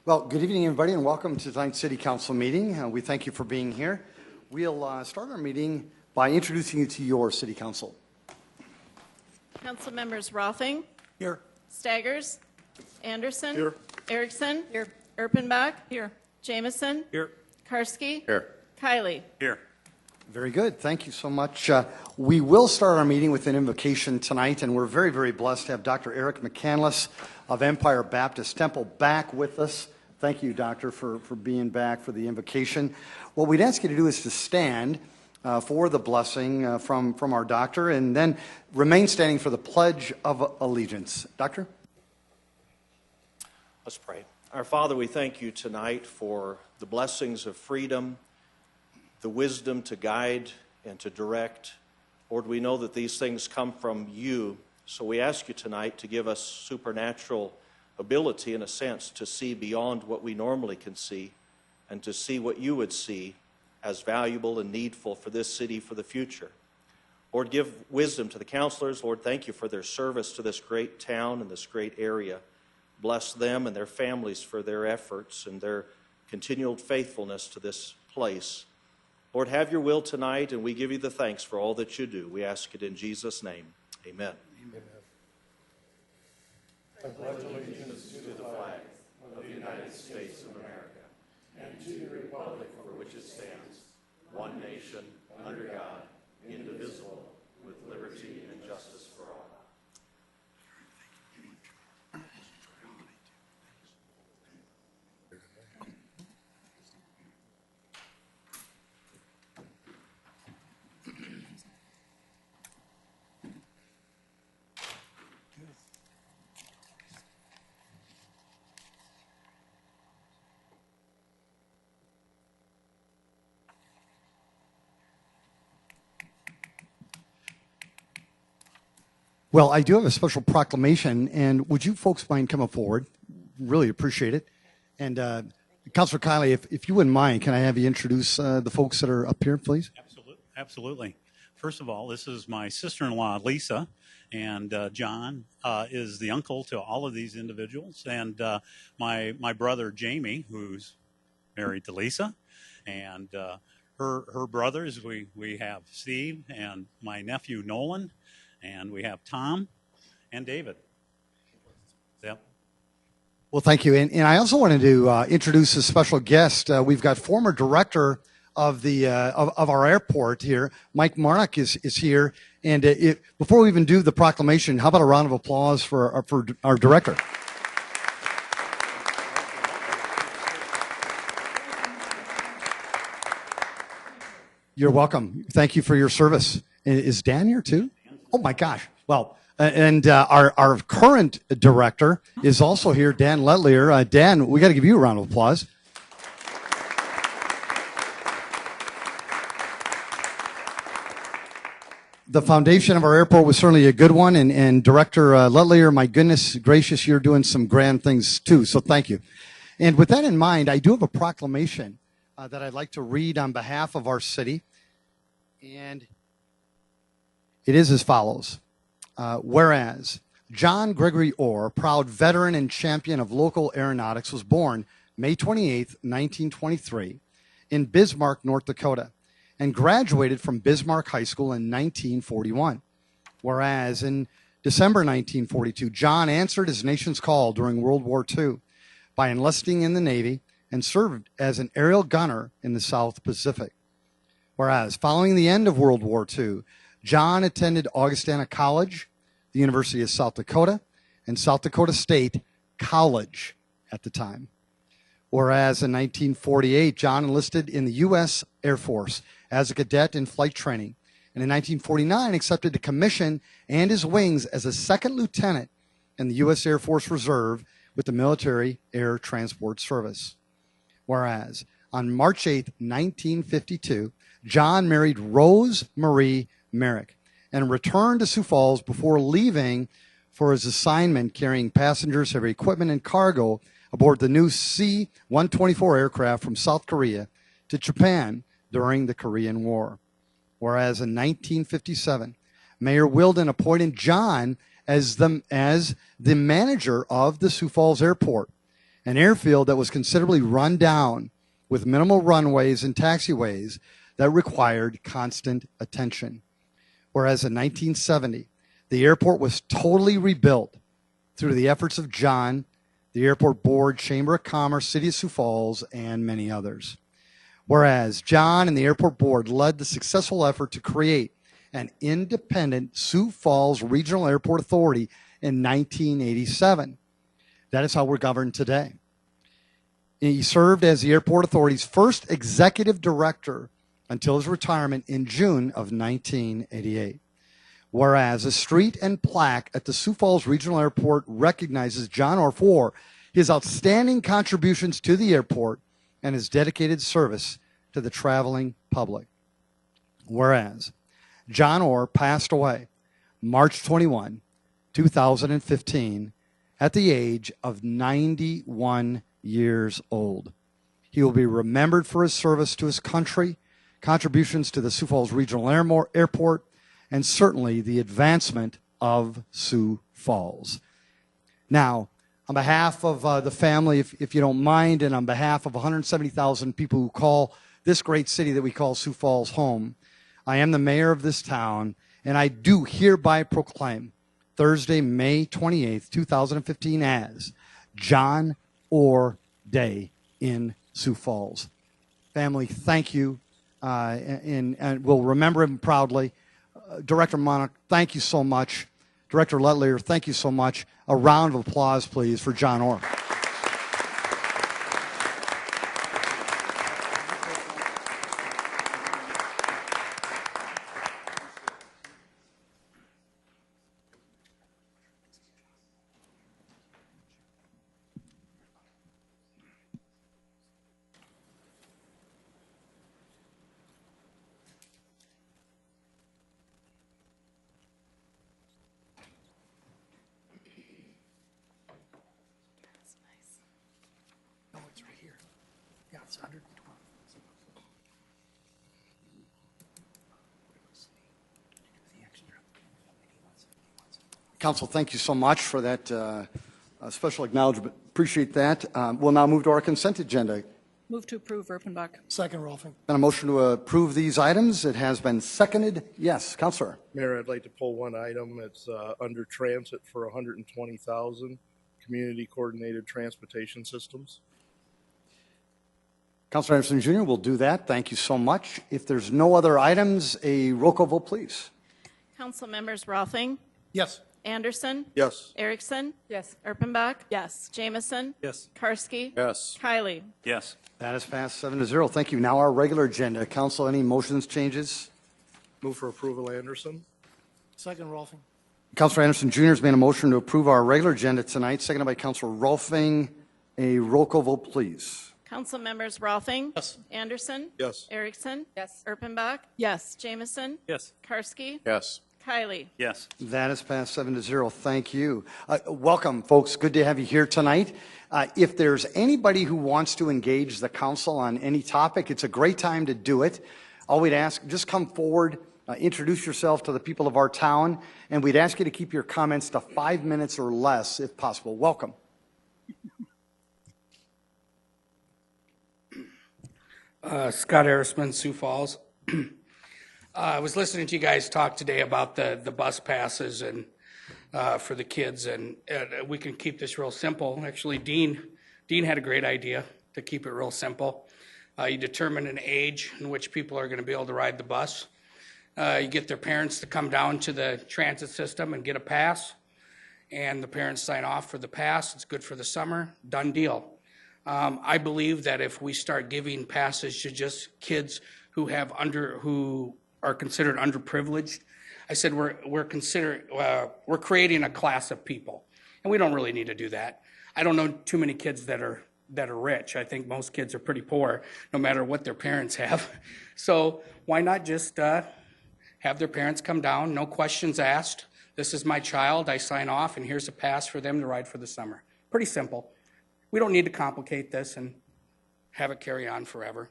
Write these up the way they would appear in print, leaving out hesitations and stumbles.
Well, good evening, everybody, and welcome to tonight's City Council meeting. We thank you for being here. We'll start our meeting by introducing you to your City Council. Council members Rothing. Here. Staggers. Anderson. Here. Erickson. Here. Erpenbach. Here. Jameson. Here. Karski. Here. Kiley. Here. Very good. Thank you so much. We will start our meeting with an invocation tonight, and we're very, very blessed to have Dr. Eric McCandless of Empire Baptist Temple back with us. Thank you, Doctor, for being back for the invocation. What we'd ask you to do is to stand for the blessing from our doctor, and then remain standing for the Pledge of Allegiance. Doctor? Let's pray. Our Father, we thank you tonight for the blessings of freedom, the wisdom to guide and to direct. Lord, we know that these things come from you, so we ask you tonight to give us supernatural ability, in a sense, to see beyond what we normally can see and to see what you would see as valuable and needful for this city for the future. Lord, give wisdom to the counselors. Lord, thank you for their service to this great town and this great area. Bless them and their families for their efforts and their continual faithfulness to this place. Lord, have your will tonight, and we give you the thanks for all that you do. We ask it in Jesus' name. Amen. Amen. I pledge allegiance to the flag of the United States of America and to the republic for which it stands, one nation, under God, indivisible, with liberty and justice for all. Well, I do have a special proclamation, and would you folks mind coming forward? Really appreciate it. And Councilor Kiley, if you wouldn't mind, can I have you introduce the folks that are up here, please? Absolutely. First of all, this is my sister-in-law, Lisa, and John is the uncle to all of these individuals, and my brother, Jamie, who's married to Lisa, and her brothers, we have Steve and my nephew, Nolan, and we have Tom and David. Yep. Well, thank you. And I also wanted to introduce a special guest. We've got former director of the of our airport here, Mike Marnock is here. And before we even do the proclamation, how about a round of applause for our director? You're welcome. Thank you for your service. Is Dan here too? Oh my gosh. Well, and our current director is also here, Dan Letlier. Dan, we got to give you a round of applause. The foundation of our airport was certainly a good one, and Director Letlier, my goodness gracious, you're doing some grand things too, so thank you. And with that in mind, I do have a proclamation that I'd like to read on behalf of our city, and it is as follows. Whereas John Gregory Orr, proud veteran and champion of local aeronautics, was born May 28, 1923 in Bismarck, North Dakota, and graduated from Bismarck High School in 1941. Whereas in December 1942, John answered his nation's call during World War II by enlisting in the Navy and served as an aerial gunner in the South Pacific. Whereas following the end of World War II, John attended Augustana College, the University of South Dakota, and South Dakota State College at the time. Whereas in 1948, John enlisted in the U.S. Air Force as a cadet in flight training, and in 1949 accepted a commission and his wings as a second lieutenant in the U.S. Air Force Reserve with the Military Air Transport Service. Whereas on March 8, 1952, John married Rose Marie Merrick and returned to Sioux Falls before leaving for his assignment carrying passengers, heavy equipment, and cargo aboard the new C-124 aircraft from South Korea to Japan during the Korean War. Whereas in 1957, Mayor Wilden appointed John as the manager of the Sioux Falls Airport. an airfield that was considerably run down with minimal runways and taxiways that required constant attention. Whereas in 1970, the airport was totally rebuilt through the efforts of John, the Airport Board, Chamber of Commerce, City of Sioux Falls, and many others. Whereas John and the Airport Board led the successful effort to create an independent Sioux Falls Regional Airport Authority in 1987. That is how we're governed today. He served as the Airport Authority's first executive director until his retirement in June of 1988. Whereas a street and plaque at the Sioux Falls Regional Airport recognizes John Orr for his outstanding contributions to the airport and his dedicated service to the traveling public. Whereas John Orr passed away March 21, 2015, at the age of 91 years old. He will be remembered for his service to his country, contributions to the Sioux Falls Regional Airport, and certainly the advancement of Sioux Falls. Now, on behalf of the family, if you don't mind, and on behalf of 170,000 people who call this great city that we call Sioux Falls home, I am the mayor of this town, and I do hereby proclaim Thursday, May 28th, 2015 as John Orr Day in Sioux Falls. Family, thank you, and we'll remember him proudly. Director Monarch, thank you so much. Director Letlier, thank you so much. A round of applause, please, for John Orr. No, it's right here. Yeah, it's 112. Council, thank you so much for that special acknowledgement. Appreciate that. We'll now move to our consent agenda. Move to approve, Erpenbach. Second, Rolfing. And a motion to approve these items. It has been seconded. Yes, Councilor. Mayor, I'd like to pull one item. It's under transit for $120,000, community coordinated transportation systems. Councilor Anderson Jr. will do that. Thank you so much. If there's no other items, a roll call vote, please. Council members Rolfing, Yes. Anderson, Yes. Erickson, Yes. Erpenbach, yes. Jamison, Yes. Karski, Yes. Kylie. Yes. That is passed 7-0. Thank you. Now our regular agenda. Council, any motions, changes? Move for approval, Anderson. Second, Rolfing. Councilor Anderson Jr. has made a motion to approve our regular agenda tonight, seconded by Councilor Rolfing. A roll call vote, please. Council members Rolfing, Yes. Anderson, Yes. Erickson, Yes. Erpenbach, yes. Jamison, Yes. Karski, Yes. Kylie. Yes. That is passed 7-0. Thank you. Welcome, folks. Good to have you here tonight. If there's anybody who wants to engage the council on any topic, it's a great time to do it. All we'd ask, just come forward, introduce yourself to the people of our town, and we'd ask you to keep your comments to 5 minutes or less if possible. Welcome. Scott Harrisman, Sioux Falls. I was listening to you guys talk today about the bus passes and for the kids, and we can keep this real simple. Actually, Dean had a great idea to keep it real simple. You determine an age in which people are going to be able to ride the bus. You get their parents to come down to the transit system and get a pass, and the parents sign off for the pass. It's good for the summer. Done deal. I believe that if we start giving passes to just kids who are considered underprivileged, I said we're creating a class of people, and we don't really need to do that. I don't know too many kids that are rich. I think most kids are pretty poor, no matter what their parents have. So why not just have their parents come down, no questions asked. This is my child. I sign off, and here's a pass for them to ride for the summer. Pretty simple. We don't need to complicate this and have it carry on forever.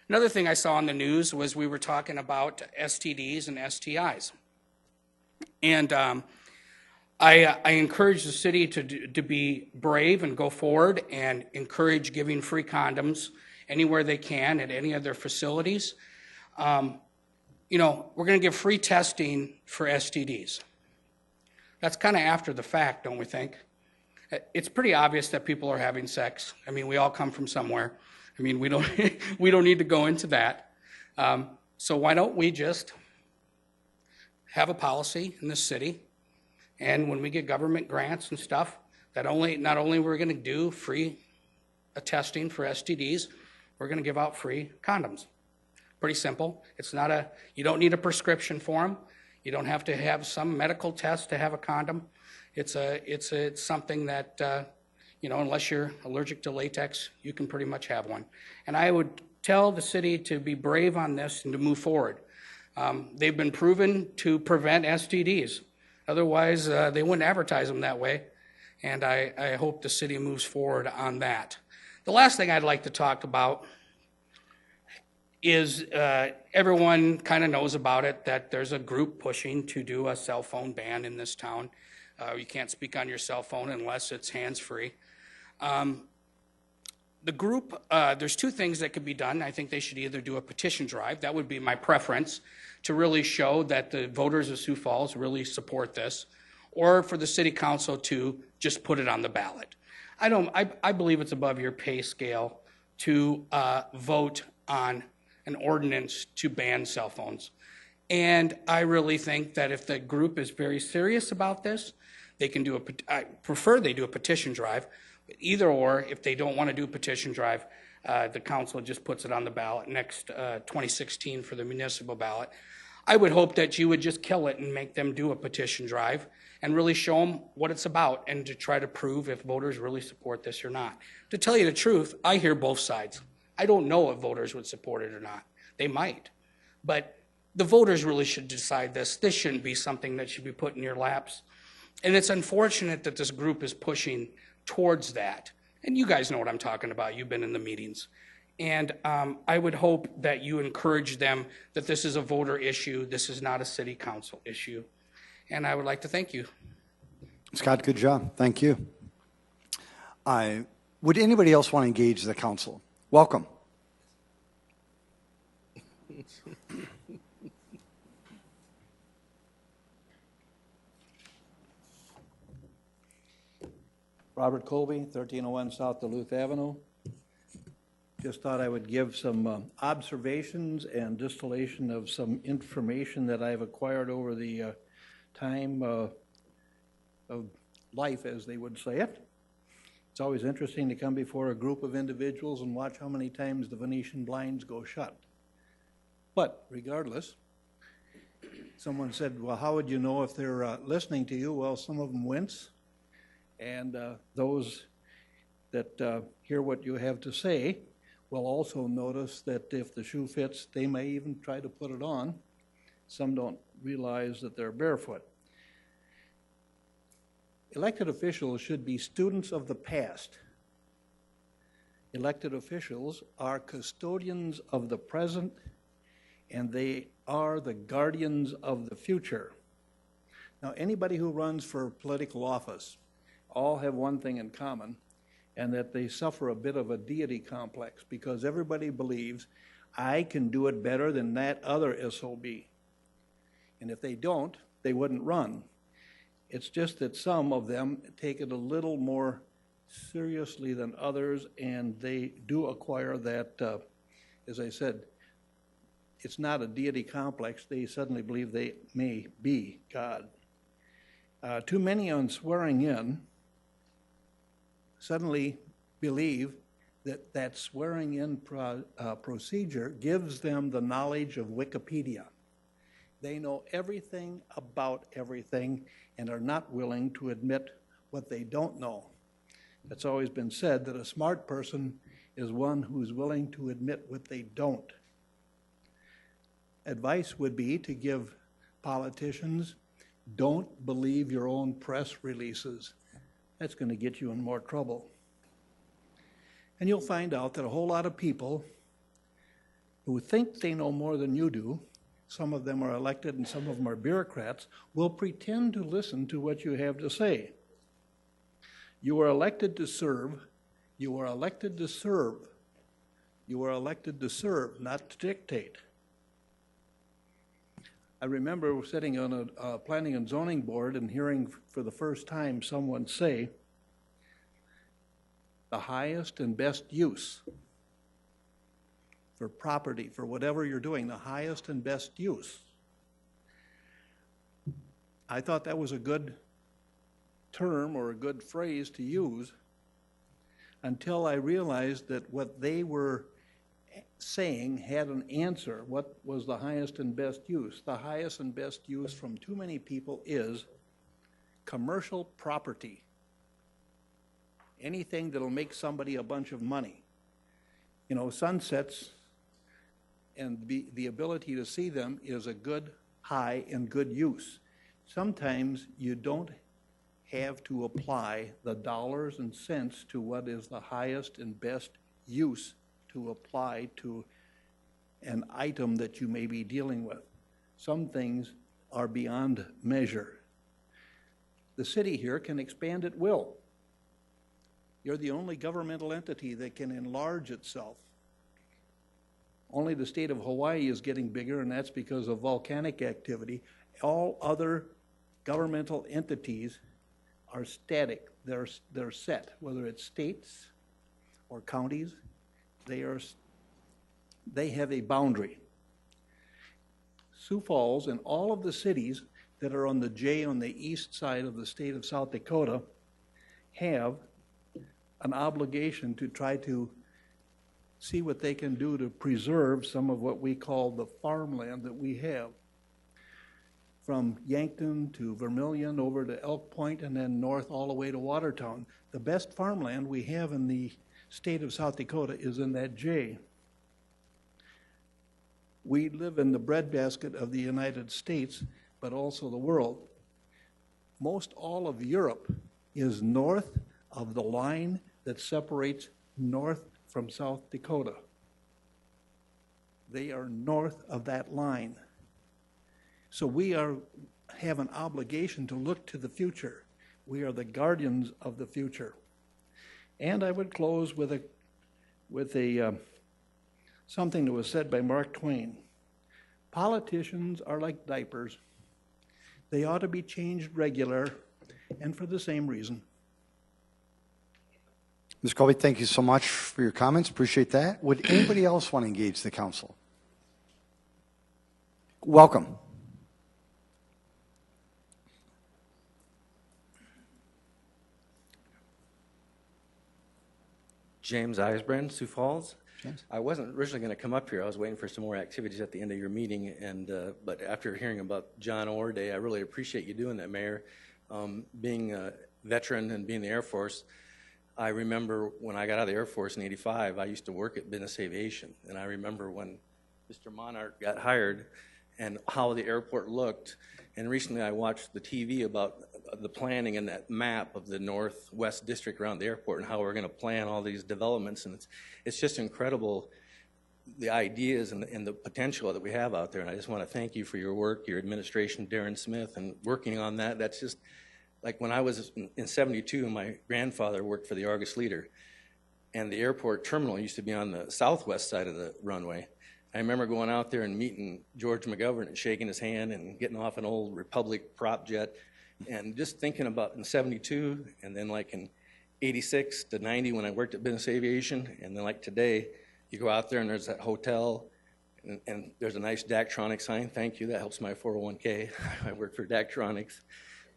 Another thing I saw on the news was we were talking about STDs and STIs. And I encourage the city to be brave and go forward and encourage giving free condoms anywhere they can at any of their facilities. You know, we're going to give free testing for STDs. That's kind of after the fact, don't we think? It's pretty obvious that people are having sex. I mean, we all come from somewhere. I mean, we don't we don't need to go into that. So why don't we just have a policy in the city, and when we get government grants and stuff, that not only we're going to do free testing for STDs, we're going to give out free condoms. Pretty simple. It's not you don't need a prescription for them. You don't have to have some medical test to have a condom. It's something that, you know, unless you're allergic to latex, you can pretty much have one. And I would tell the city to be brave on this and to move forward. They've been proven to prevent STDs. Otherwise, they wouldn't advertise them that way. And I hope the city moves forward on that. The last thing I'd like to talk about is everyone kind of knows about it, that there's a group pushing to do a cell phone ban in this town. You can't speak on your cell phone unless it's hands-free. The group, there's two things that could be done. I think they should either do a petition drive. That would be my preference, to really show that the voters of Sioux Falls really support this, or for the city council to just put it on the ballot. I believe it's above your pay scale to vote on an ordinance to ban cell phones. And I really think that if the group is very serious about this, they can do I prefer they do a petition drive. But either or, if they don't want to do a petition drive, the council just puts it on the ballot next 2016 for the municipal ballot. I would hope that you would just kill it and make them do a petition drive and really show them what it's about, and to try to prove if voters really support this or not. To tell you the truth, I hear both sides. I don't know if voters would support it or not. They might. But the voters really should decide this. This shouldn't be something that should be put in your laps. And it's unfortunate that this group is pushing towards that. And you guys know what I'm talking about. You've been in the meetings. And I would hope that you encourage them that this is a voter issue. This is not a city council issue. And I would like to thank you. Scott, good job. Thank you. Would anybody else want to engage the council? Welcome. Robert Colby, 1301 South Duluth Avenue. Just thought I would give some observations and distillation of some information that I've acquired over the time of life, as they would say it. It's always interesting to come before a group of individuals and watch how many times the Venetian blinds go shut. But regardless, someone said, well, how would you know if they're listening to you? Well, some of them wince, and those that hear what you have to say will also notice that if the shoe fits, they may even try to put it on. Some don't realize that they're barefoot. Elected officials should be students of the past. Elected officials are custodians of the present, and they are the guardians of the future. Now, anybody who runs for political office all have one thing in common, and that they suffer a bit of a deity complex, because everybody believes, I can do it better than that other SOB. And if they don't, they wouldn't run. It's just that some of them take it a little more seriously than others, and they do acquire that, as I said, it's not a deity complex. They suddenly believe they may be God. Too many on swearing in suddenly believe that that swearing in procedure gives them the knowledge of Wikipedia. They know everything about everything and are not willing to admit what they don't know. It's always been said that a smart person is one who's willing to admit what they don't. Advice would be to give politicians, don't believe your own press releases. That's going to get you in more trouble. And you'll find out that a whole lot of people who think they know more than you do some of them are elected and some of them are bureaucrats, will pretend to listen to what you have to say. You are elected to serve. You are elected to serve. You are elected to serve, not to dictate. I remember sitting on a planning and zoning board and hearing for the first time someone say, the highest and best use for property, for whatever you're doing, the highest and best use. I thought that was a good term or a good phrase to use until I realized that what they were saying had an answer. What was the highest and best use? The highest and best use from too many people is commercial property. Anything that'll make somebody a bunch of money. You know, sunsets and the ability to see them is a good high and good use. Sometimes you don't have to apply the dollars and cents to what is the highest and best use to apply to an item that you may be dealing with. Some things are beyond measure. The city here can expand at will. You're the only governmental entity that can enlarge itself. Only the state of Hawaii is getting bigger, and that's because of volcanic activity. All other governmental entities are static. They're set, whether it's states or counties. They have a boundary. Sioux Falls and all of the cities that are on the J on the east side of the state of South Dakota have an obligation to try to see what they can do to preserve some of what we call the farmland that we have. From Yankton to Vermilion over to Elk Point and then north all the way to Watertown. The best farmland we have in the state of South Dakota is in that J. We live in the breadbasket of the United States, but also the world. Most all of Europe is north of the line that separates North from South Dakota. They are north of that line. So we have an obligation to look to the future. We are the guardians of the future. And I would close with something that was said by Mark Twain. Politicians are like diapers. They ought to be changed regular and for the same reason. Ms. Colby, thank you so much for your comments. Appreciate that. Would anybody else want to engage the council? Welcome. James Eisbrand, Sioux Falls. James. I wasn't originally going to come up here. I was waiting for some more activities at the end of your meeting, but after hearing about John Orr Day, I really appreciate you doing that, Mayor. Being a veteran and being in the Air Force, I remember when I got out of the Air Force in '85, I used to work at Business Aviation, and I remember when Mr. Monarch got hired and how the airport looked. And recently I watched the TV about the planning and that map of the northwest district around the airport and how we're going to plan all these developments. And it's just incredible, the ideas and the potential that we have out there. And I just want to thank you for your work, your administration, Darren Smith, and working on that. That's just like when I was in '72, my grandfather worked for the Argus Leader, and the airport terminal used to be on the southwest side of the runway. I remember going out there and meeting George McGovern and shaking his hand and getting off an old Republic prop jet and just thinking about in '72 and then like in '86 to '90 when I worked at Business Aviation, and then like today, you go out there and there's that hotel and there's a nice Daktronics sign. Thank you, that helps my 401k. I work for Daktronics.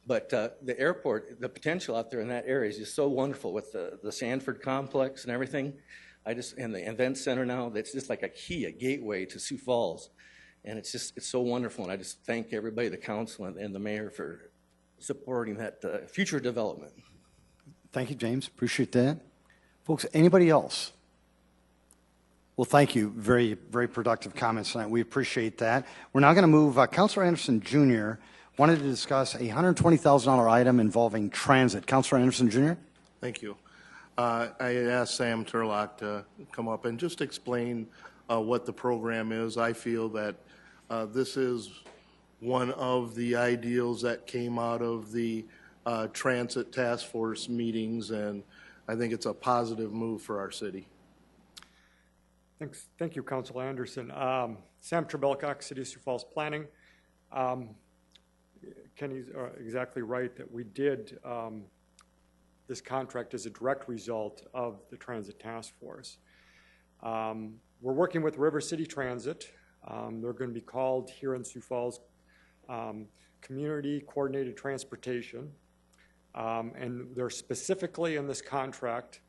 But the airport, the potential out there in that area is just so wonderful with the Sanford complex and everything. And the event center now, that's just like a key, a gateway to Sioux Falls. And it's so wonderful. And I just thank everybody, the council and the mayor for supporting that future development. Thank you, James. Appreciate that. Folks, anybody else? Well, thank you. Very, very productive comments tonight. We appreciate that. We're now going to move, Councilor Anderson Jr. wanted to discuss a $120,000 item involving transit. Councilor Anderson Jr. Thank you. I asked Sam Turlock to come up and just explain what the program is. I feel that This is one of the ideals that came out of the transit task force meetings, and I think it's a positive move for our city. Thanks. Thank you, Councilor Anderson. Sam Trebelcock, City of Sioux Falls Planning. Kenny's exactly right that we did this contract as a direct result of the Transit Task Force. We're working with River City Transit. They're going to be called here in Sioux Falls Community Coordinated Transportation. And they're specifically in this contract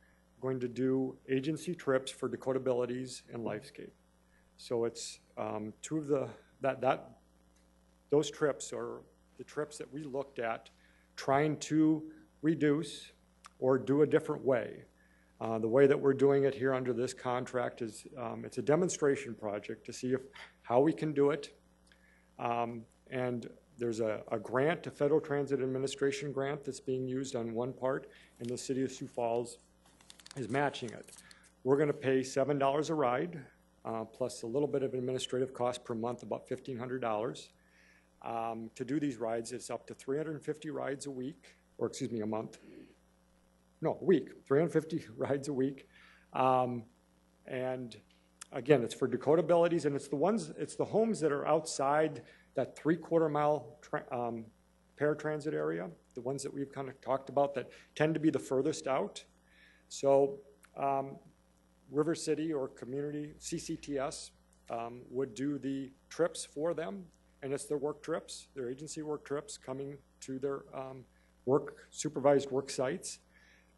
going to do agency trips for Dakota Abilities and Lifescape. So it's two of those trips are the trips that we looked at trying to reduce or do a different way. The way that we're doing it here under this contract is it's a demonstration project to see how we can do it. And there's a grant, a Federal Transit Administration grant that's being used on one part, and the City of Sioux Falls is matching it. We're going to pay $7 a ride, plus a little bit of administrative cost per month, about $1,500. To do these rides, it's up to 350 rides a week, or excuse me, a month. No, a week, 350 rides a week. And again, it's for Dakota Abilities, and it's the homes that are outside that 3/4 mile paratransit area, the ones that we've kind of talked about that tend to be the furthest out. So River City or Community CCTS would do the trips for them, and it's their work trips, their agency work trips coming to their supervised work sites.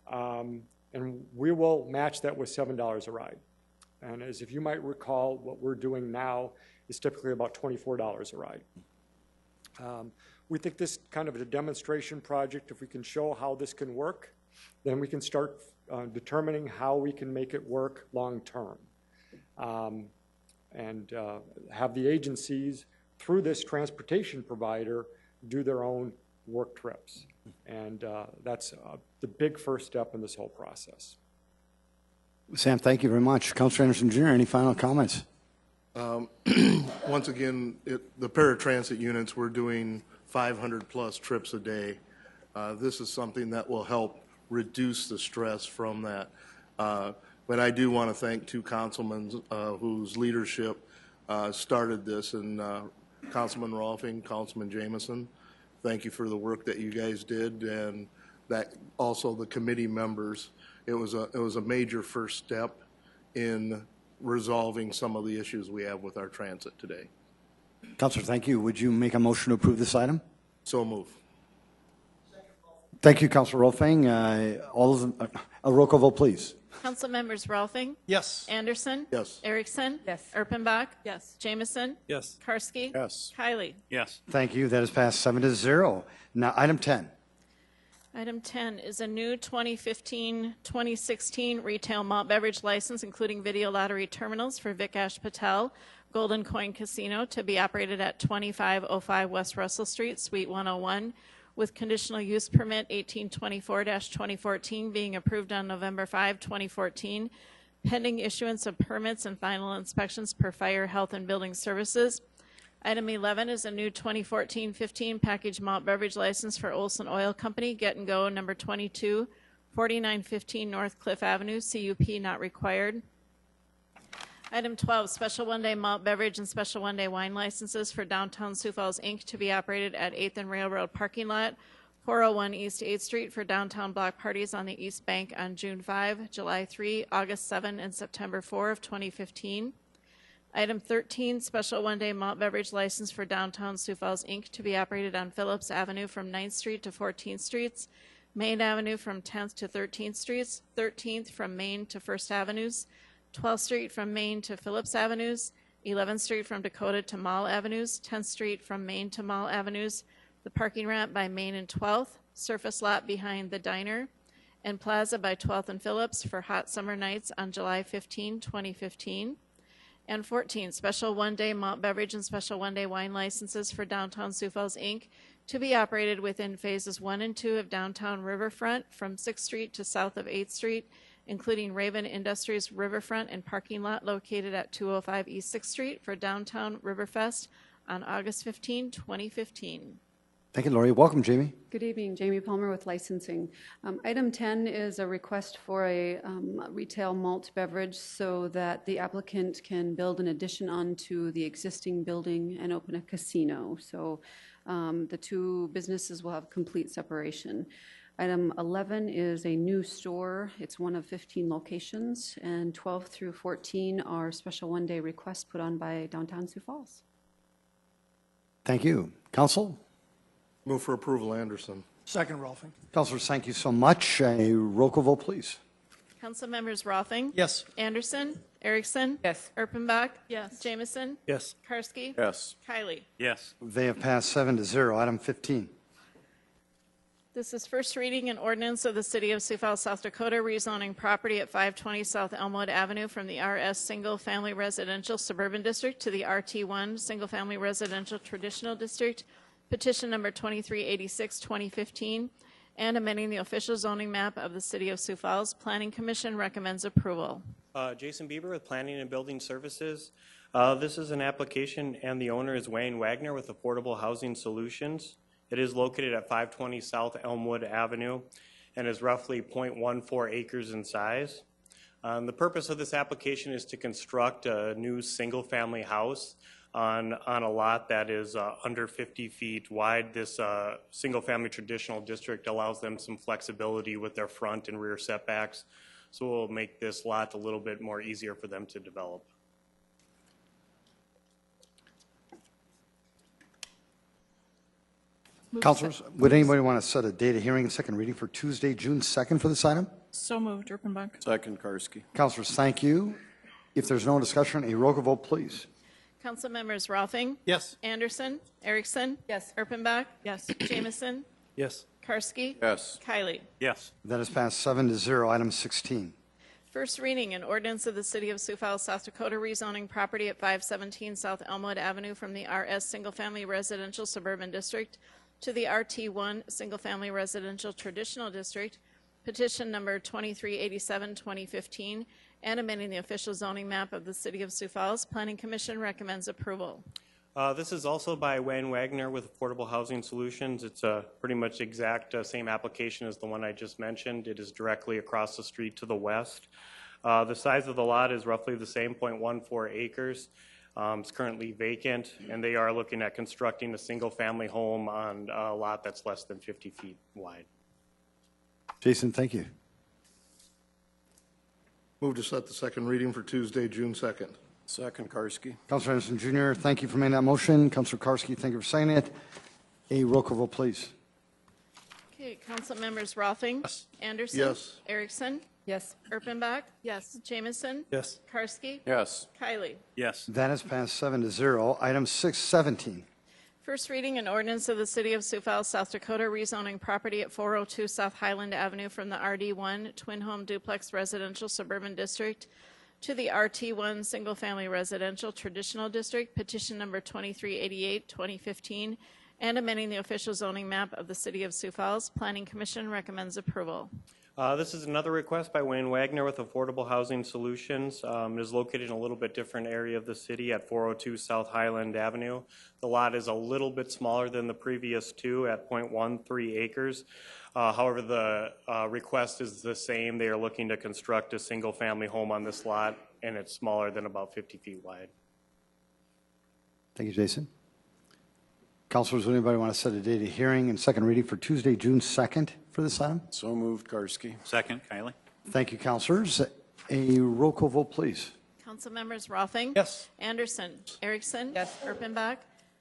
And we will match that with $7 a ride. And as if you might recall, what we're doing now is typically about $24 a ride. We think this kind of a demonstration project, if we can show how this can work, then we can start determining how we can make it work long term. And have the agencies, through this transportation provider, do their own work trips. And that's the big first step in this whole process. Sam, thank you very much. Councilor Anderson Jr., any final comments? Once again, the paratransit units, we're doing 500 plus trips a day. This is something that will help reduce the stress from that. But I do want to thank two councilmen whose leadership started this, and Councilman Rolfing, Councilman Jameson. Thank you for the work that you guys did, and that also the committee members. It was a major first step in resolving some of the issues we have with our transit today. Councilor, thank you. Would you make a motion to approve this item? So move. Thank you, Councilor Rolfing. All of them, a roll call vote, please. Council members Rolfing. Yes. Anderson. Yes. Erickson. Yes. Erpenbach. Yes. Jameson. Yes. Karski. Yes. Kiley. Yes. Thank you. That is passed 7-0. Now, item 10. Item 10 is a new 2015-2016 retail malt beverage license, including video lottery terminals for Vikash Patel Golden Coin Casino to be operated at 2505 West Russell Street, Suite 101, with conditional use permit 1824-2014 being approved on November 5, 2014, pending issuance of permits and final inspections per Fire, Health, and Building Services. Item 11 is a new 2014-15 packaged malt beverage license for Olson Oil Company, Get and Go, number 22, 4915 North Cliff Avenue, CUP not required. Item 12, special one-day malt beverage and special one-day wine licenses for Downtown Sioux Falls, Inc. to be operated at 8th and Railroad parking lot, 401 East 8th Street for downtown block parties on the East Bank on June 5, July 3, August 7, and September 4 of 2015. Item 13, special one-day malt beverage license for Downtown Sioux Falls, Inc. to be operated on Phillips Avenue from 9th Street to 14th Streets, Main Avenue from 10th to 13th Streets, 13th from Main to 1st Avenues, 12th Street from Main to Phillips Avenues, 11th Street from Dakota to Mall Avenues, 10th Street from Main to Mall Avenues, the parking ramp by Main and 12th, surface lot behind the diner, and plaza by 12th and Phillips for hot summer nights on July 15, 2015. And 14, special one-day malt beverage and special one-day wine licenses for Downtown Sioux Falls, Inc. to be operated within phases 1 and 2 of Downtown Riverfront from 6th Street to south of 8th Street, including Raven Industries Riverfront and parking lot located at 205 East 6th Street for Downtown Riverfest on August 15, 2015. Thank you, Lori. Welcome, Jamie. Good evening, Jamie Palmer with licensing. Item 10 is a request for a retail malt beverage so that the applicant can build an addition onto the existing building and open a casino. So the two businesses will have complete separation. Item 11 is a new store. It's one of 15 locations, and 12 through 14 are special one-day requests put on by Downtown Sioux Falls. Thank you. Council? Move for approval, Anderson. Second, Rolfing. Councilors, thank you so much. A roll call vote, please. Council members Rolfing. Yes. Anderson. Erickson. Yes. Erpenbach. Yes. Jamison. Yes. Karski. Yes. Kylie. Yes. They have passed 7-0. Item 15. This is first reading an ordinance of the City of Sioux Falls, South Dakota, rezoning property at 520 South Elmwood Avenue from the RS Single Family Residential Suburban District to the RT1 Single Family Residential Traditional District, petition number 2386, 2015, and amending the official zoning map of the City of Sioux Falls. Planning Commission recommends approval. Jason Bieber with Planning and Building Services. This is an application, and the owner is Wayne Wagner with Affordable Housing Solutions. It is located at 520 South Elmwood Avenue and is roughly 0.14 acres in size. The purpose of this application is to construct a new single-family house on a lot that is under 50 feet wide. This single-family traditional district allows them some flexibility with their front and rear setbacks, so it will make this lot a little bit more easier for them to develop. Councilors, would anybody want to set a date of hearing and second reading for Tuesday, June 2nd for this item? So moved, Erpenbach. Second, Karski. Councilors, thank you. If there's no discussion, a roll call vote, please. Council members Rolfing. Yes. Anderson. Erickson. Yes. Erpenbach. Yes. Jamison. Yes. Karski. Yes. Kylie. Yes. That has passed 7-0. Item 16. First reading an ordinance of the City of Sioux Falls, South Dakota, rezoning property at 517 South Elmwood Avenue from the RS Single Family Residential Suburban District to the RT1 Single Family Residential Traditional District, petition number 2387, 2015, and amending the official zoning map of the City of Sioux Falls. Planning Commission recommends approval. This is also by Wayne Wagner with Affordable Housing Solutions. It's a pretty much exact same application as the one I just mentioned. It is directly across the street to the west. The size of the lot is roughly the same, 0.14 acres. It's currently vacant, and they are looking at constructing a single-family home on a lot that's less than 50 feet wide. Jason, thank you. Move to set the second reading for Tuesday, June 2nd. Second, Karski. Councilor Anderson Jr., thank you for making that motion. Councilor Karski, thank you for saying it. A roll call vote, please. Okay, council members Rolfing. Yes. Anderson. Yes. Erickson. Yes. Erpenbach. Yes. Jamison. Yes. Karski. Yes. Kylie. Yes. That has passed 7-0. Item 617. First reading an ordinance of the City of Sioux Falls, South Dakota, rezoning property at 402 South Highland Avenue from the RD1 Twin Home Duplex Residential Suburban District to the RT1 Single Family Residential Traditional District, petition number 2388, 2015, and amending the official zoning map of the City of Sioux Falls. Planning Commission recommends approval. This is another request by Wayne Wagner with Affordable Housing Solutions. It is located in a little bit different area of the city at 402 South Highland Avenue. The lot is a little bit smaller than the previous two at 0.13 acres. However, the request is the same. They are looking to construct a single-family home on this lot, and it's smaller than about 50 feet wide. Thank you, Jason. Councilors, would anybody want to set a date of hearing and second reading for Tuesday, June 2nd for this item? So moved, Karski. Second, Kylie. Thank you, councilors. A roll call vote, please. Council members Rolfing. Yes. Anderson. Erickson. Yes. Erpenbach.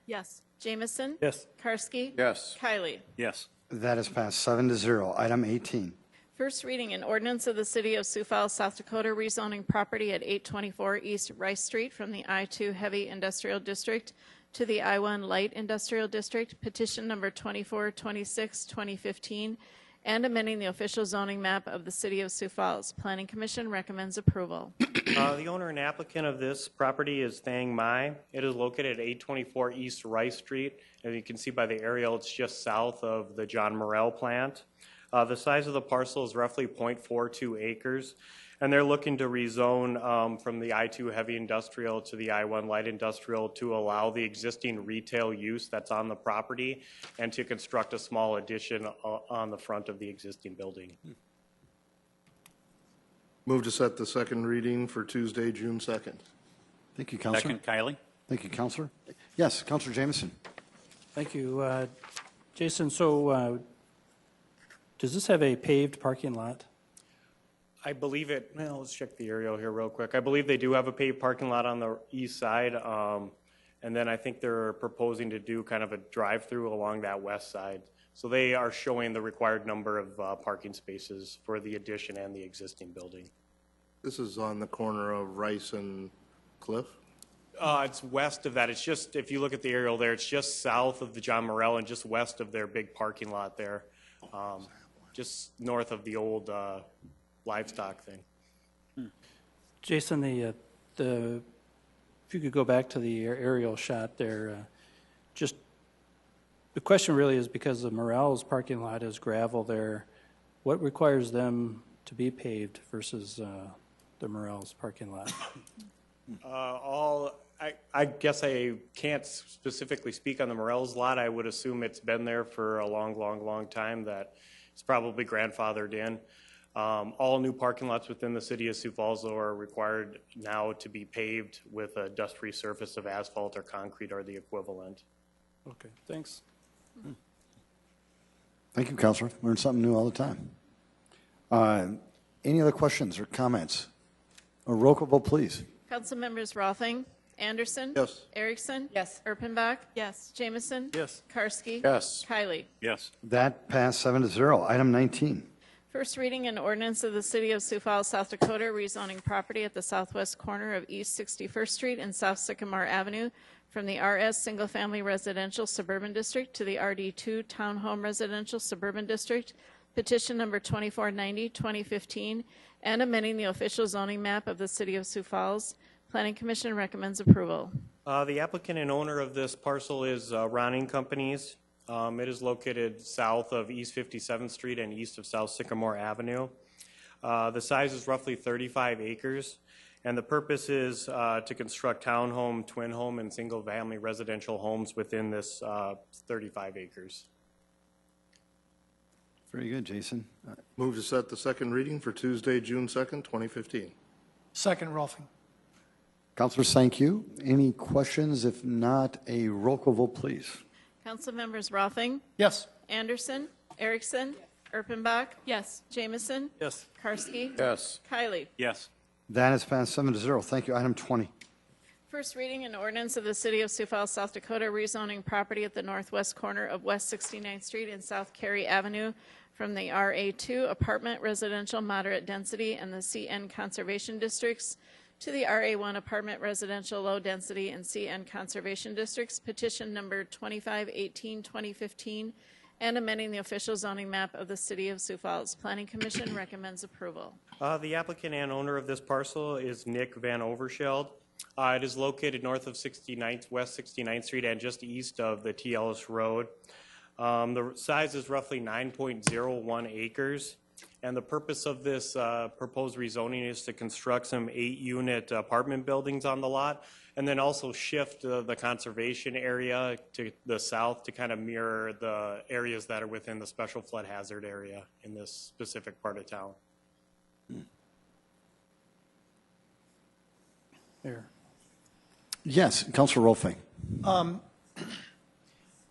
Yes. Jamison. Yes. Karski. Yes. Kylie. Yes. That has passed 7-0. Item 18. First reading an ordinance of the City of Sioux Falls, South Dakota, rezoning property at 824 East Rice Street from the I-2 Heavy Industrial District to the I-1 Light Industrial District, petition number 2426, 2015, and amending the official zoning map of the City of Sioux Falls. Planning Commission recommends approval. The owner and applicant of this property is Thang Mai. It is located at 824 East Rice Street. As you can see by the aerial, it's just south of the John Morrell plant. The size of the parcel is roughly 0.42 acres. And they're looking to rezone from the I-2 heavy industrial to the I-1 light industrial to allow the existing retail use that's on the property and to construct a small addition on the front of the existing building. Move to set the second reading for Tuesday, June 2nd. Thank you, Counselor. Second, Kylie. Thank you, Counselor. Yes, Counselor Jameson. Thank you. Jason, so does this have a paved parking lot? I believe it, well, let's check the aerial here real quick. I believe they do have a paved parking lot on the east side. And then I think they're proposing to do kind of a drive-through along that west side. So they are showing the required number of parking spaces for the addition and the existing building. This is on the corner of Rice and Cliff. It's west of that. It's just, if you look at the aerial there, it's just south of the John Morrell and just west of their big parking lot there. Just north of the old livestock thing. Jason, if you could go back to the aerial shot there, just the question really is because the Morrell's parking lot is gravel there, what requires them to be paved versus the Morrell's parking lot? I guess I can't specifically speak on the Morrell's lot. I would assume it's been there for a long time, that it's probably grandfathered in. All new parking lots within the city of Sioux Falls are required now to be paved with a dust-free surface of asphalt or concrete or the equivalent. Okay, thanks. Thank you, Counselor. Learn something new all the time. Any other questions or comments? A roll call vote, please. Council members Rothing, Anderson. Yes. Erickson. Yes. Erpenbach. Yes. Jameson. Yes. Karski. Yes. Kylie. Yes. That passed 7-0. Item 19. First reading and ordinance of the City of Sioux Falls, South Dakota, rezoning property at the southwest corner of East 61st Street and South Sycamore Avenue from the RS Single Family Residential Suburban District to the RD2 Townhome Residential Suburban District, petition number 2490, 2015, and amending the official zoning map of the City of Sioux Falls. Planning Commission recommends approval. The applicant and owner of this parcel is Ronning Companies. It is located south of East 57th Street and east of South Sycamore Avenue. The size is roughly 35 acres, and the purpose is to construct townhome, twin home, and single-family residential homes within this 35 acres. Very good, Jason. Move to set the second reading for Tuesday, June 2nd, 2015. Second, Rolfing. Counselors, thank you. Any questions? If not, a roll call vote, please. Council members Rothing, Yes. Anderson, Erickson, Erpenbach. Yes. Jameson. Yes. Karski. Yes. Kylie. Yes. That has passed 7-0. Thank you. Item 20. First reading and ordinance of the City of Sioux Falls, South Dakota, rezoning property at the northwest corner of West 69th Street and South Carey Avenue from the RA2 Apartment Residential Moderate Density and the CN Conservation Districts to the RA1 Apartment Residential Low Density and CN Conservation Districts, petition number 2518, 2015, and amending the official zoning map of the City of Sioux Falls. Planning Commission recommends approval. The applicant and owner of this parcel is Nick Van Overscheld. It is located north of 69th, West 69th Street and just east of the T. Ellis Road. The size is roughly 9.01 acres. And the purpose of this proposed rezoning is to construct some 8-unit apartment buildings on the lot, and then also shift the conservation area to the south to kind of mirror the areas that are within the special flood hazard area in this specific part of town. Here. Yes, Councilor Rolfing.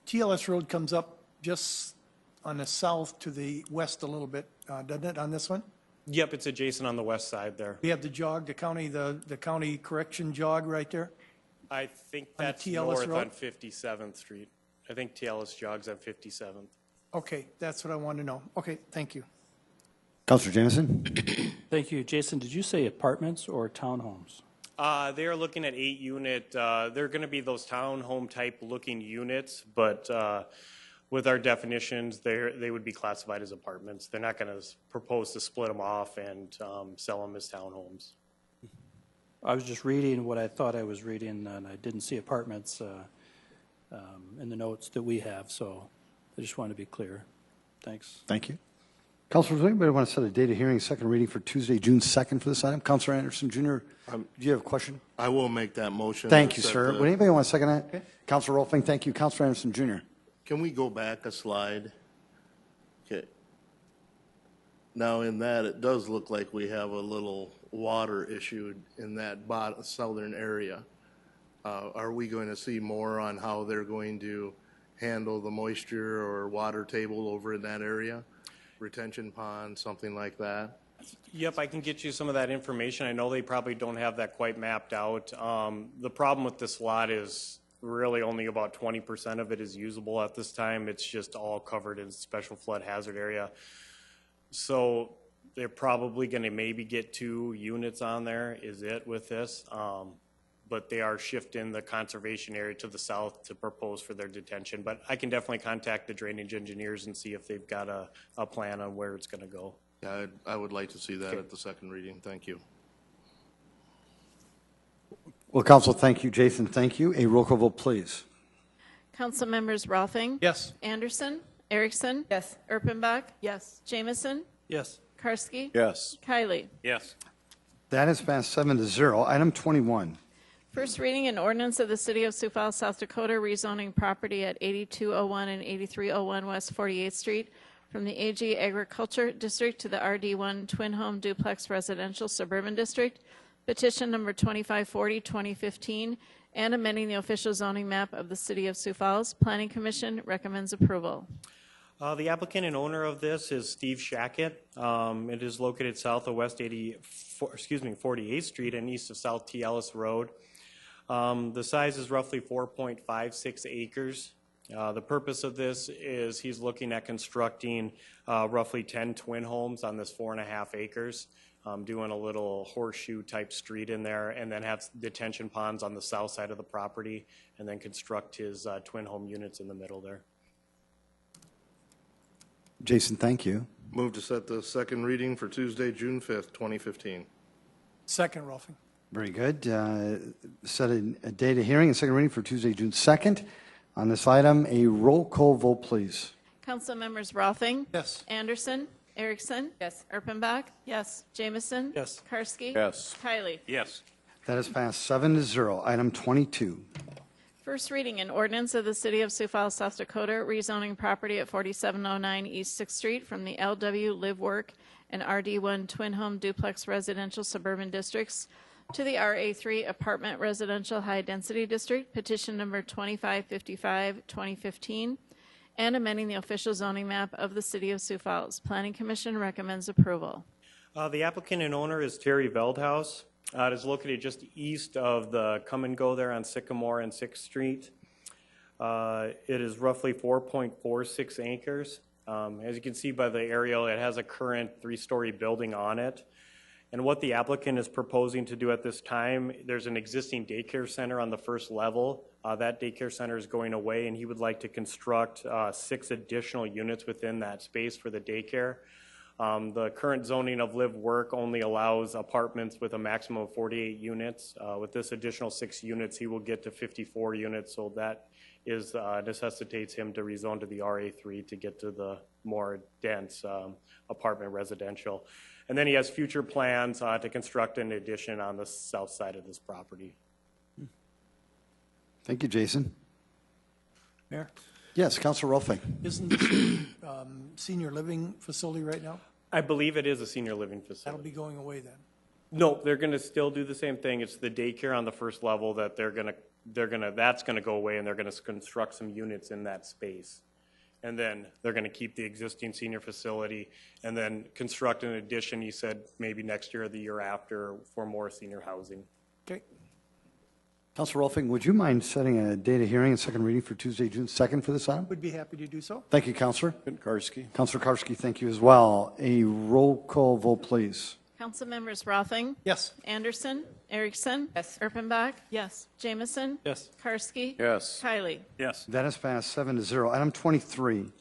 TLS Road comes up just on the south to the west a little bit, doesn't it, on this one? Yep, it's adjacent on the west side there. We have the jog, the county correction jog right there? I think On the that's TLS north Road? on 57th Street. I think TLS jogs on 57th. Okay, that's what I wanted to know. Okay, thank you. Councilor Jameson. Thank you. Jason, did you say apartments or townhomes? They are looking at 8-unit. They're going to be those townhome type looking units, but with our definitions, they would be classified as apartments. They're not going to propose to split them off and sell them as townhomes. I was just reading what I thought I was reading, and I didn't see apartments in the notes that we have, so I just wanted to be clear. Thanks. Thank you. Councilors, does anybody want to set a date of hearing, second reading for Tuesday, June 2nd for this item? Councilor Anderson Jr., do you have a question? I will make that motion. Thank to you, set sir. the- Would anybody want to second that? Okay. Councilor Rolfing, thank you. Councilor Anderson Jr. Can we go back a slide? Okay. Now, in that, it does look like we have a little water issue in that southern area. Are we going to see more on how they're going to handle the moisture or water table over in that area? Retention pond, something like that? Yep, I can get you some of that information. I know they probably don't have that quite mapped out. The problem with this lot is really only about 20% of it is usable at this time. It's just all covered in special flood hazard area. So they're probably going to maybe get 2 units on there, is it, with this. But they are shifting the conservation area to the south to propose for their detention. But I can definitely contact the drainage engineers and see if they've got a plan on where it's going to go. Yeah, I would like to see that at the second reading. Thank you. Well, Council, thank you. Jason, thank you. A roll call vote, please. Council members Rothing. Yes. Anderson. Erickson. Yes. Erpenbach. Yes. Jamison. Yes. Karski. Yes. Kylie. Yes. That is passed 7-0. Item 21. First reading an ordinance of the City of Sioux Falls, South Dakota, rezoning property at 8201 and 8301 West 48th Street from the AG Agriculture District to the RD1 Twin Home Duplex Residential Suburban District, petition number 2540, 2015, and amending the official zoning map of the City of Sioux Falls. Planning Commission recommends approval. The applicant and owner of this is Steve Shackett. It is located south of West 48th Street and east of South T. Ellis Road. The size is roughly 4.56 acres. The purpose of this is he's looking at constructing roughly 10 twin homes on this 4.5 acres, doing a little horseshoe type street in there, and then have detention ponds on the south side of the property, and then construct his twin home units in the middle there. Jason, thank you. Move to set the second reading for Tuesday, June 5th, 2015. Second, Rolfing. Very good. Set a date of hearing and second reading for Tuesday, June 2nd. On this item, a roll call vote, please. Council members Rothing. Yes. Anderson. Erickson. Yes. Erpenbach. Yes. Jamison. Yes. Karski. Yes. Kylie. Yes. That is passed 7-0. Item 22. First reading an ordinance of the City of Sioux Falls, South Dakota, rezoning property at 4709 East 6th Street from the LW Live Work and RD1 Twin Home Duplex Residential Suburban Districts to the RA3 Apartment Residential High Density District, petition number 2555, 2015, and amending the official zoning map of the City of Sioux Falls. Planning Commission recommends approval. The applicant and owner is Terry Veldhaus. It is located just east of the Come and Go there on Sycamore and 6th Street. It is roughly 4.46 acres. As you can see by the aerial, it has a current 3-story building on it. And what the applicant is proposing to do at this time, there's an existing daycare center on the first level. That daycare center is going away, and he would like to construct 6 additional units within that space for the daycare. The current zoning of live work only allows apartments with a maximum of 48 units. With this additional 6 units, he will get to 54 units, so that is necessitates him to rezone to the RA3 to get to the more dense apartment residential. And then he has future plans to construct an addition on the south side of this property. Thank you, Jason. Mayor? Yes, Councilor Rolfing. Isn't this a senior living facility right now? I believe it is a senior living That'll facility. be going away then? No, they're going to still do the same thing. It's the daycare on the first level that that's going to go away, and they're going to construct some units in that space. And then they're going to keep the existing senior facility and then construct an addition, he said, maybe next year or the year after for more senior housing. Okay. Councilor Rolfing, would you mind setting a date of hearing and second reading for Tuesday, June 2nd for this item? Would be happy to do so. Thank you, Councilor. Karski. Councilor Karski, thank you as well. A roll call vote, please. Council members Rothing. Yes. Anderson. Erickson. Yes. Erpenbach. Yes. Jamison. Yes. Karski. Yes. Kylie. Yes. That is passed 7-0. Item 23.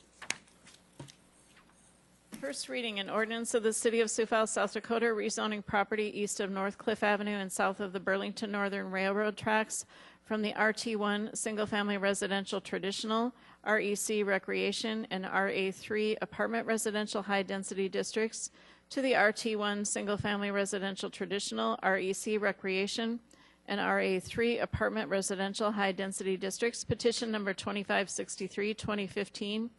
First reading, an ordinance of the City of Sioux Falls, South Dakota, rezoning property east of North Cliff Avenue and south of the Burlington Northern Railroad tracks from the RT1 Single Family Residential Traditional, REC Recreation, and RA3 Apartment Residential High Density Districts to the RT1 Single Family Residential Traditional, REC Recreation, and RA3 Apartment Residential High Density Districts, petition number 2563, 2015,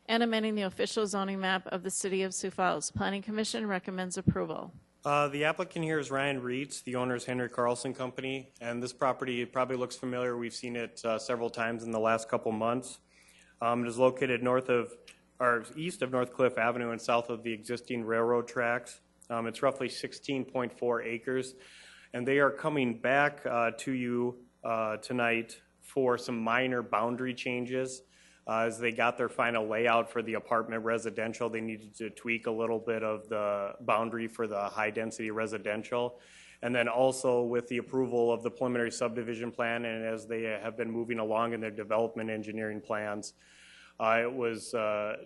and amending the official zoning map of the City of Sioux Falls. Planning Commission recommends approval. The applicant here is Ryan Reitz. The owner is Henry Carlson Company, and this property probably looks familiar. We've seen it several times in the last couple months. It is located east of North Cliff Avenue and south of the existing railroad tracks. It's roughly 16.4 acres, and they are coming back to you tonight for some minor boundary changes. As they got their final layout for the apartment residential, they needed to tweak a little bit of the boundary for the high-density residential. And then also with the approval of the preliminary subdivision plan, and as they have been moving along in their development engineering plans, it was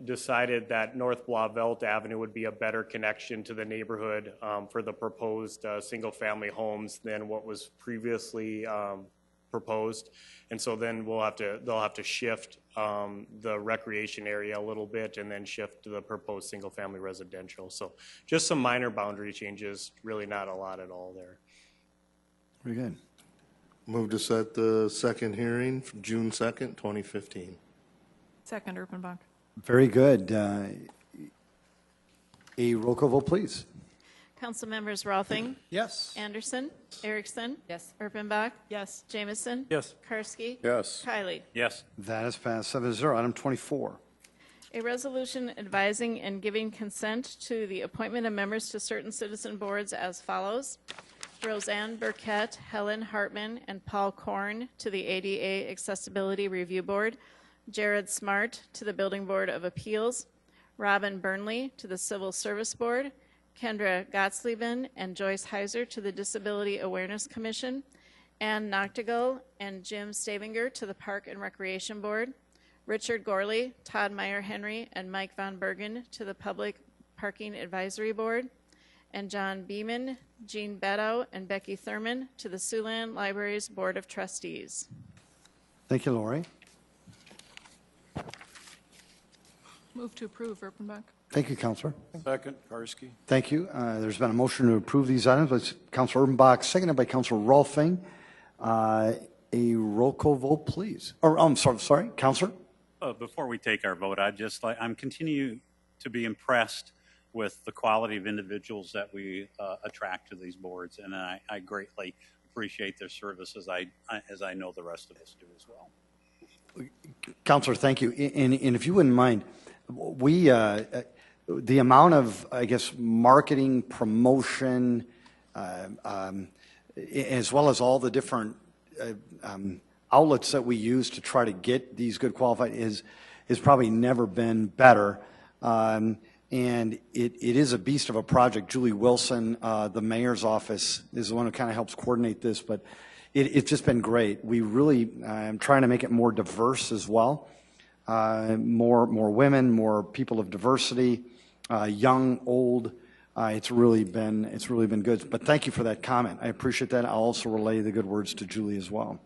decided that North Blauvelt Avenue would be a better connection to the neighborhood for the proposed single-family homes than what was previously proposed. And so then they'll have to shift the recreation area a little bit and then shift to the proposed single-family residential. So just some minor boundary changes, really not a lot at all there. Very good. Move to set the second hearing for June 2nd, 2015. Second, Erpenbach. Very good. A roll call vote, please. Council members Rolfing. Yes. Anderson. Erickson. Yes. Erpenbach. Yes. Jamison. Yes. Karski. Yes. Kylie. Yes. That is passed 7-0. Item 24. A resolution advising and giving consent to the appointment of members to certain citizen boards as follows. Roseanne Burkett, Helen Hartman, and Paul Korn to the ADA Accessibility Review Board. Jared Smart to the Building Board of Appeals. Robin Burnley to the Civil Service Board. Kendra Gottsleben and Joyce Heiser to the Disability Awareness Commission. Ann Noctegal and Jim Stavinger to the Park and Recreation Board. Richard Gorley, Todd Meyer-Henry, and Mike Von Bergen to the Public Parking Advisory Board. And John Beeman, Jean Beddow, and Becky Thurman to the Siouxland Libraries Board of Trustees. Thank you, Lori. Move to approve, Erpenbach. Thank you, Counselor. Second, Karski. Thank you. There's been a motion to approve these items by Counselor Erpenbach, seconded by Counselor Rolfing. A roll call vote, please. Or I'm sorry, Counselor. Before we take our vote, I'm continue to be impressed with the quality of individuals that we attract to these boards, and I greatly appreciate their service as I know the rest of us do as well. Counselor, thank you. And if you wouldn't mind, the amount of, I guess, marketing, promotion, as well as all the different outlets that we use to try to get these good qualified is probably never been better. And it is a beast of a project. Julie Wilson, the mayor's office, is the one who kind of helps coordinate this, but it's just been great. We really am trying to make it more diverse as well. More women, more people of diversity, young, old. It's really been good. But thank you for that comment. I appreciate that. I'll also relay the good words to Julie as well.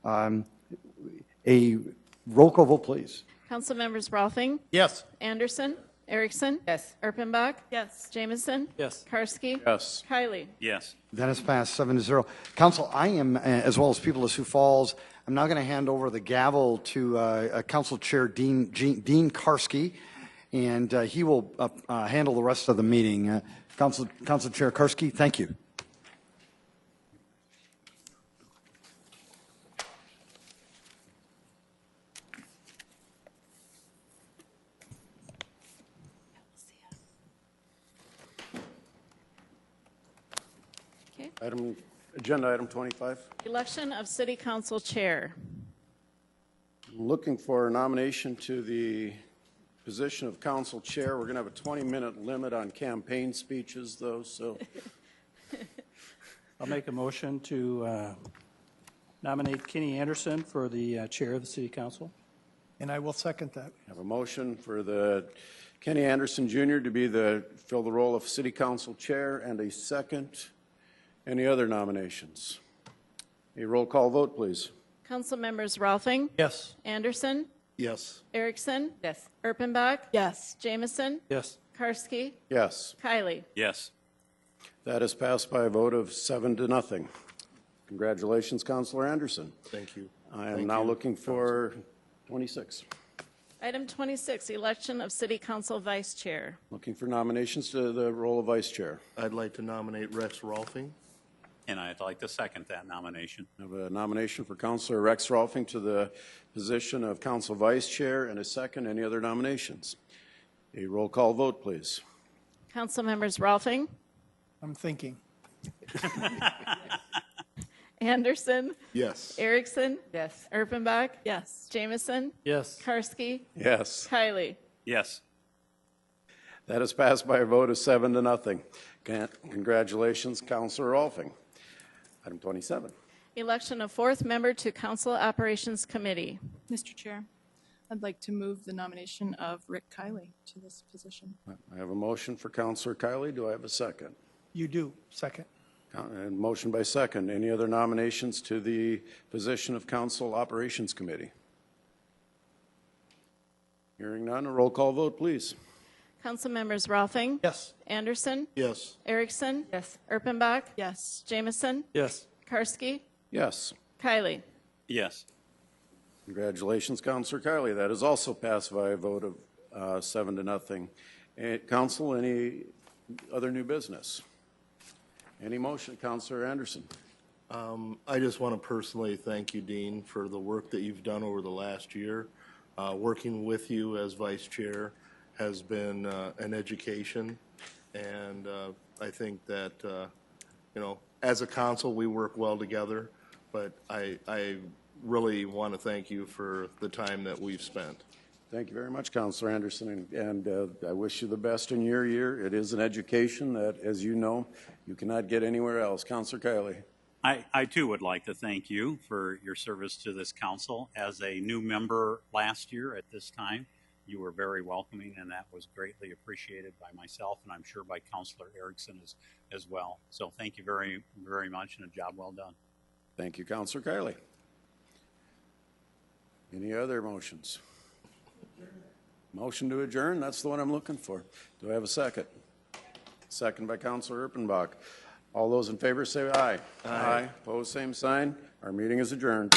A roll call vote, please. Council members Rolfing. Yes. Anderson. Erickson. Yes. Erpenbach. Yes. Jamison. Yes. Karski. Yes. Kylie. Yes. That is passed 7-0. Council, I am, as well as people of Sioux Falls, I'm now going to hand over the gavel to Council Chair Dean Karski, and he will handle the rest of the meeting. Council Chair Karski, thank you. Agenda item 25. Election of City Council Chair. Looking for a nomination to the position of council chair. We're going to have a 20-minute limit on campaign speeches, though, so. I'll make a motion to nominate Kenny Anderson for the chair of the City Council. And I will second that. I have a motion for the Kenny Anderson Jr. to fill the role of City Council Chair, and a second. Any other nominations? A roll call vote, please. Council members Rolfing. Yes. Anderson. Yes. Erickson. Yes. Erpenbach. Yes. Jamison. Yes. Karski. Yes. Kylie. Yes. That is passed by a vote of 7-0. Congratulations, Councilor Anderson. Thank you. I am now looking for 26. Item 26, election of City Council Vice Chair. Looking for nominations to the role of Vice Chair. I'd like to nominate Rex Rolfing. And I'd like to second that nomination. I have a nomination for Councilor Rex Rolfing to the position of Council Vice Chair, and a second. Any other nominations? A roll call vote, please. Council members Rolfing. I'm thinking. Anderson. Yes. Erickson. Yes. Erpenbach. Yes. Jamison. Yes. Karski. Yes. Kylie. Yes. That is passed by a vote of 7-0. Congratulations, Councilor Rolfing. Item 27. Election of fourth member to Council Operations Committee. Mr. Chair, I'd like to move the nomination of Rick Kiley to this position. I have a motion for Councilor Kiley. Do I have a second? You do. Second. And motion by second. Any other nominations to the position of Council Operations Committee? Hearing none, a roll call vote, please. Council members Rolfing. Yes. Anderson. Yes. Erickson. Yes. Erpenbach. Yes. Jamison. Yes. Karski. Yes. Kylie. Yes. Congratulations, Councilor Kiley. That is also passed by a vote of 7-0. Council, any other new business? Any motion? Councilor Anderson. I just want to personally thank you, Dean, for the work that you've done over the last year. Working with you as Vice Chair has been an education, and I think that, as a council, we work well together, but I really want to thank you for the time that we've spent. Thank you very much, Councilor Anderson, and I wish you the best in your year. It is an education that, as you know, you cannot get anywhere else. Councilor Kiley. I too would like to thank you for your service to this council. As a new member last year at this time, you were very welcoming, and that was greatly appreciated by myself, and I'm sure by Councilor Erickson as well. So thank you very, very much, and a job well done. Thank you, Councilor Kiley. Any other motions? Motion to adjourn, that's the one I'm looking for. Do I have a second? Second by Councilor Erpenbach. All those in favor say aye. Aye. Opposed, same sign. Our meeting is adjourned.